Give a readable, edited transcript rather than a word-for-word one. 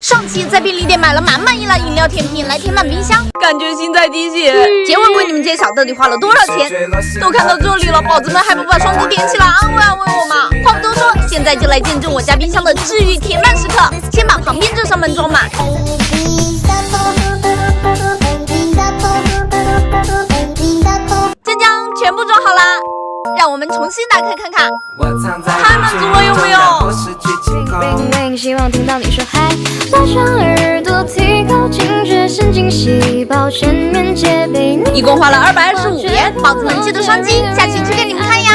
上期在便利店买了满满一篮饮料甜品来填满冰箱，感觉心在滴血。结尾为你们揭晓到底花了多少钱？都看到这里了，宝子们还不把双击点起来安慰安慰我嘛？话不多说，现在就来见证我家冰箱的治愈填满时刻。先把旁边这扇门装满，将全部装好啦。让我们重新打开看看，太满足了有没有？希望听到你说嗨，拉长耳朵，提高警觉，神经细胞全面戒备。一共花了225元，宝子们记得双击，下期吃给你们看呀。